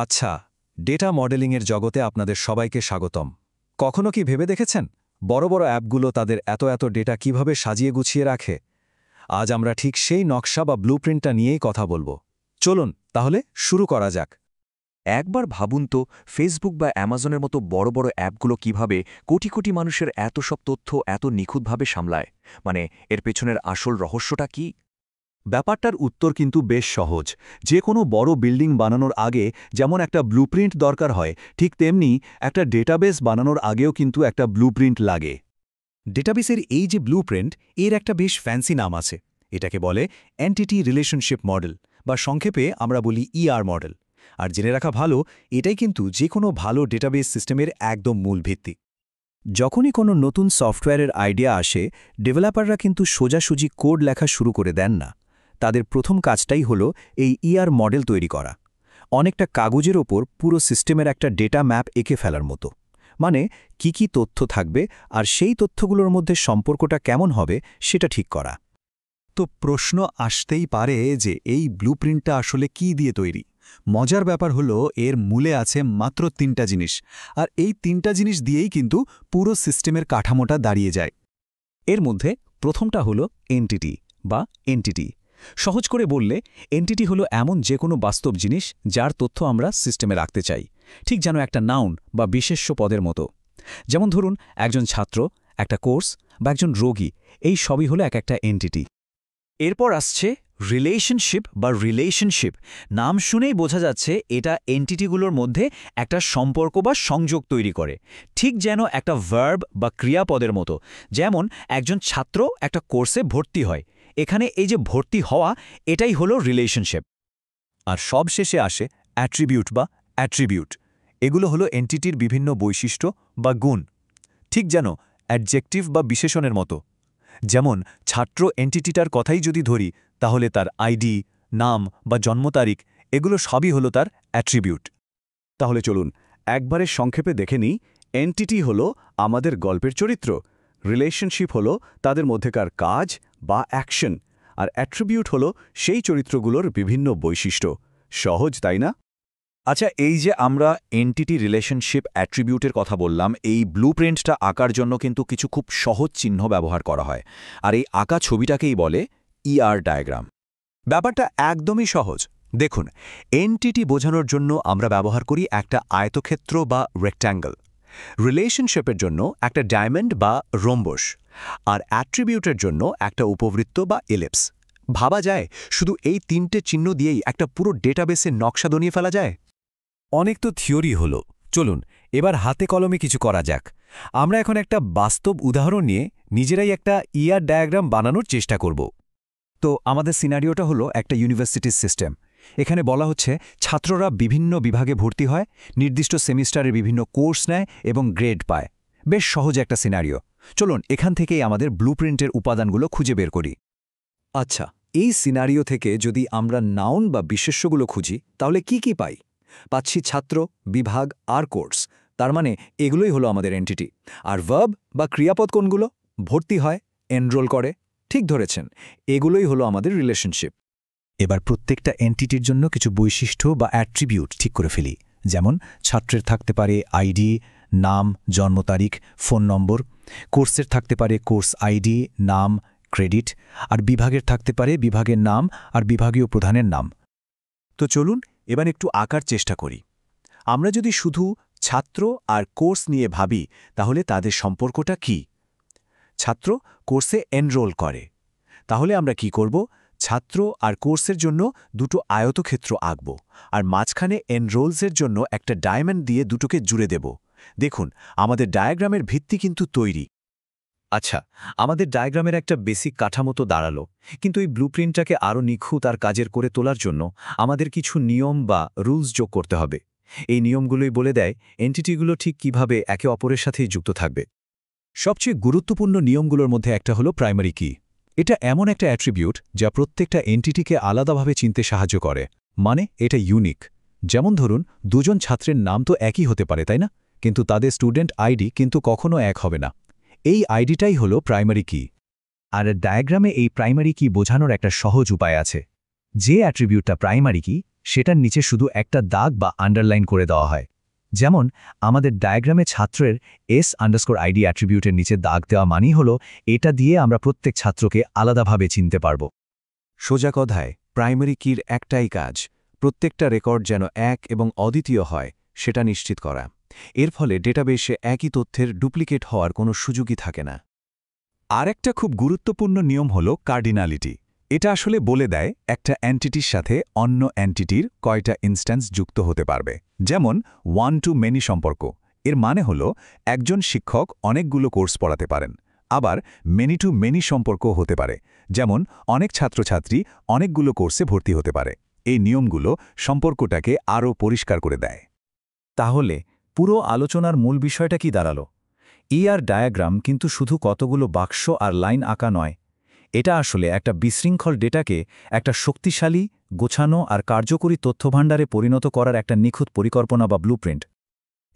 আচ্ছা, ডেটা মডেলিংয়ের জগতে আপনাদের সবাইকে স্বাগতম। কখনো কি ভেবে দেখেছেন বড় বড় অ্যাপগুলো তাদের এত ডেটা কিভাবে সাজিয়ে গুছিয়ে রাখে? আজ আমরা ঠিক সেই নকশা বা ব্লুপ্রিন্টটা নিয়েই কথা বলবো। চলুন তাহলে শুরু করা যাক। একবার ভাবুন তো, ফেসবুক বা অ্যামাজনের মতো বড় বড় অ্যাপগুলো কিভাবে কোটি কোটি মানুষের এত সব তথ্য এত নিখুঁতভাবে সামলায়। মানে এর পেছনের আসল রহস্যটা কি? ব্যাপারটার উত্তর কিন্তু বেশ সহজ। যে কোনো বড় বিল্ডিং বানানোর আগে যেমন একটা ব্লুপ্রিন্ট দরকার হয়, ঠিক তেমনি একটা ডেটাবেস বানানোর আগেও কিন্তু একটা ব্লুপ্রিন্ট লাগে। ডেটাবেসের এই যে ব্লুপ্রিন্ট, এর একটা বেশ ফ্যান্সি নাম আছে। এটাকে বলে এন্টিটি রিলেশনশিপ মডেল, বা সংক্ষেপে আমরা বলি ইআর মডেল। আর জেনে রাখা ভালো, এটাই কিন্তু যে কোনো ভালো ডেটাবেস সিস্টেমের একদম মূল ভিত্তি। যখনই কোনো নতুন সফটওয়্যারের আইডিয়া আসে, ডেভেলপাররা কিন্তু সোজাসুজি কোড লেখা শুরু করে দেন না। তাদের প্রথম কাজটাই হলো এই ইআর মডেল তৈরি করা। অনেকটা কাগজের ওপর পুরো সিস্টেমের একটা ডেটা ম্যাপ এঁকে ফেলার মতো। মানে কি তথ্য থাকবে আর সেই তথ্যগুলোর মধ্যে সম্পর্কটা কেমন হবে সেটা ঠিক করা। তো প্রশ্ন আসতেই পারে যে এই ব্লুপ্রিন্টটা আসলে কি দিয়ে তৈরি? মজার ব্যাপার হলো এর মূলে আছে মাত্র ৩টা জিনিস, আর এই ৩টা জিনিস দিয়েই কিন্তু পুরো সিস্টেমের কাঠামোটা দাঁড়িয়ে যায়। এর মধ্যে প্রথমটা হলো এন্টিটি বা এন্টিটি। সহজ করে বললে, এন্টিটি হলো এমন যে কোনো বাস্তব জিনিস যার তথ্য আমরা সিস্টেমে রাখতে চাই, ঠিক যেন একটা নাউন বা বিশেষ্য পদের মতো। যেমন ধরুন, একজন ছাত্র, একটা কোর্স বা একজন রোগী, এই সবই হলো একটা এন্টিটি। এরপর আসছে রিলেশনশিপ। নাম শুনেই বোঝা যাচ্ছে এটা এন্টিটিগুলোর মধ্যে একটা সম্পর্ক বা সংযোগ তৈরি করে, ঠিক যেন একটা ভার্ব বা ক্রিয়াপদের মতো। যেমন একজন ছাত্র একটা কোর্সে ভর্তি হয়, এখানে এই যে ভর্তি হওয়া, এটাই হলো রিলেশনশিপ। আর সব শেষে আসে অ্যাট্রিবিউট। এগুলো হলো এন্টিটির বিভিন্ন বৈশিষ্ট্য বা গুণ, ঠিক যেন অ্যাডজেক্টিভ বা বিশেষণের মতো। যেমন ছাত্র এন্টিটিটার কথাই যদি ধরি, তাহলে তার আইডি, নাম বা জন্ম তারিখ, এগুলো সবই হলো তার অ্যাট্রিবিউট। তাহলে চলুন একবারে সংক্ষেপে দেখে নিই। এন্টিটি হলো আমাদের গল্পের চরিত্র, রিলেশনশিপ হলো তাদের মধ্যেকার কাজ বা অ্যাকশন, আর অ্যাট্রিবিউট হলো সেই চরিত্রগুলোর বিভিন্ন বৈশিষ্ট্য। সহজ, তাই না? আচ্ছা, এই যে আমরা এন্টিটি রিলেশনশিপ অ্যাট্রিবিউটের কথা বললাম, এই ব্লুপ্রিন্টটা আঁকার জন্য কিন্তু কিছু খুব সহজ চিহ্ন ব্যবহার করা হয়। আর এই আঁকা ছবিটাকেই বলে ইআর ডায়াগ্রাম। ব্যাপারটা একদমই সহজ। দেখুন, এন্টিটি বোঝানোর জন্য আমরা ব্যবহার করি একটা আয়তক্ষেত্র বা রেক্ট্যাঙ্গল, রিলেশনশিপের জন্য একটা ডায়মন্ড বা রোম্বস, আর অ্যাট্রিবিউটের জন্য একটা উপবৃত্ত বা এলিপস। ভাবা যায় শুধু এই 3টে চিহ্ন দিয়েই একটা পুরো ডেটাবেসের নকশা বানিয়ে ফেলা যায়। অনেক তো থিওরি হলো, চলুন এবার হাতে কলমে কিছু করা যাক। আমরা এখন একটা বাস্তব উদাহরণ নিয়ে নিজেরাই একটা ইআর ডায়াগ্রাম বানানোর চেষ্টা করব। তো আমাদের সিনারিওটা হলো একটা ইউনিভার্সিটির সিস্টেম। এখানে বলা হচ্ছে ছাত্ররা বিভিন্ন বিভাগে ভর্তি হয়, নির্দিষ্ট সেমিস্টারের বিভিন্ন কোর্স নেয় এবং গ্রেড পায়। বেশ সহজ একটা সিনারিও। চলুন এখান থেকেই আমাদের ব্লুপ্রিন্টের উপাদানগুলো খুঁজে বের করি। আচ্ছা, এই সিনারিও থেকে যদি আমরা নাউন বা বিশেষ্যগুলো খুঁজি, তাহলে কি পাই? পাচ্ছি ছাত্র, বিভাগ আর কোর্স। তার মানে এগুলোই হলো আমাদের এন্টিটি। আর ভার্ব বা ক্রিয়াপদ কোনগুলো? ভর্তি হয়, এনরোল করে। ঠিক ধরেছেন, এগুলোই হলো আমাদের রিলেশনশিপ। এবার প্রত্যেকটা এন্টিটির জন্য কিছু বৈশিষ্ট্য বা অ্যাট্রিবিউট ঠিক করে ফেলি। যেমন ছাত্রের থাকতে পারে আইডি, নাম, জন্ম তারিখ, ফোন নম্বর। কোর্সের থাকতে পারে কোর্স আইডি, নাম, ক্রেডিট। আর বিভাগের থাকতে পারে বিভাগের নাম আর বিভাগীয় প্রধানের নাম। তো চলুন এবার একটু আঁকার চেষ্টা করি। আমরা যদি শুধু ছাত্র আর কোর্স নিয়ে ভাবি, তাহলে তাদের সম্পর্কটা কি? ছাত্র কোর্সে এনরোল করে। তাহলে আমরা কি করব? ছাত্র আর কোর্সের জন্য দুটো আয়তক্ষেত্র আঁকব, আর মাঝখানে এনরোলসের জন্য একটা ডায়মন্ড দিয়ে দুটোকে জুড়ে দেব। দেখুন, আমাদের ডায়াগ্রামের ভিত্তি কিন্তু তৈরি। আচ্ছা, আমাদের ডায়াগ্রামের একটা বেসিক কাঠামো তো দাঁড়ালো, কিন্তু এই ব্লুপ্রিন্টটাকে আরও নিখুঁত আর কাজের করে তোলার জন্য আমাদের কিছু নিয়ম বা রুলস যোগ করতে হবে। এই নিয়মগুলোই বলে দেয় এন্টিটিগুলো ঠিক কিভাবে একে অপরের সাথেই যুক্ত থাকবে। সবচেয়ে গুরুত্বপূর্ণ নিয়মগুলোর মধ্যে একটা হলো প্রাইমারি কি। এটা এমন একটা অ্যাট্রিবিউট যা প্রত্যেকটা এন্টিটিকে আলাদাভাবে চিনতে সাহায্য করে। মানে এটা ইউনিক। যেমন ধরুন, দুজন ছাত্রের নাম তো একই হতে পারে, তাই না? কিন্তু তাদের স্টুডেন্ট আইডি কিন্তু কখনো এক হবে না। এই আইডিটাই হলো প্রাইমারি কি। আর ডায়াগ্রামে এই প্রাইমারি কি বোঝানোর একটা সহজ উপায় আছে। যে অ্যাট্রিবিউটটা প্রাইমারি কি, সেটার নিচে শুধু একটা দাগ বা আন্ডারলাইন করে দেওয়া হয়। যেমন আমাদের ডায়াগ্রামে ছাত্রের S_ID অ্যাট্রিবিউটের নিচে দাগ দেওয়া মানেই হলো এটা দিয়ে আমরা প্রত্যেক ছাত্রকে আলাদাভাবে চিনতে পারব। সোজা কথায় প্রাইমারি কির একটাই কাজ, প্রত্যেকটা রেকর্ড যেন এক এবং অদ্বিতীয় হয় সেটা নিশ্চিত করা। এর ফলে ডেটাবেসে একই তথ্যের ডুপ্লিকেট হওয়ার কোনো সুযোগই থাকে না। আরেকটা খুব গুরুত্বপূর্ণ নিয়ম হল কার্ডিনালিটি। এটা আসলে বলে দেয় একটা এন্টিটির সাথে অন্য এন্টিটির কয়টা ইনস্ট্যান্স যুক্ত হতে পারবে। যেমন 1 to many সম্পর্ক, এর মানে হল একজন শিক্ষক অনেকগুলো কোর্স পড়াতে পারেন। আবার মেনি টু মেনি সম্পর্ক হতে পারে, যেমন অনেক ছাত্রছাত্রী অনেকগুলো কোর্সে ভর্তি হতে পারে। এই নিয়মগুলো সম্পর্কটাকে আরও পরিষ্কার করে দেয়। তাহলে পুরো আলোচনার মূল বিষয়টা কি দাঁড়ালো? ER ডায়াগ্রাম কিন্তু শুধু কতগুলো বাক্স আর লাইন আঁকা নয়, এটা আসলে একটা বিশৃঙ্খল ডেটাকে একটা শক্তিশালী, গোছানো আর কার্যকরী তথ্যভাণ্ডারে পরিণত করার একটা নিখুঁত পরিকল্পনা বা ব্লুপ্রিন্ট।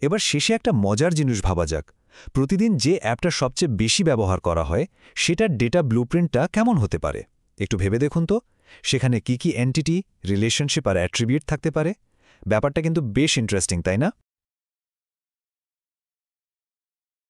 এবার শেষে একটা মজার জিনিস ভাবা যাক। প্রতিদিন যে অ্যাপটা সবচেয়ে বেশি ব্যবহার করা হয় সেটার ডেটা ব্লুপ্রিন্টটা কেমন হতে পারে একটু ভেবে দেখুন তো। সেখানে কি কি এন্টিটি, রিলেশনশিপ আর অ্যাট্রিবিউট থাকতে পারে? ব্যাপারটা কিন্তু বেশ ইন্টারেস্টিং, তাই না?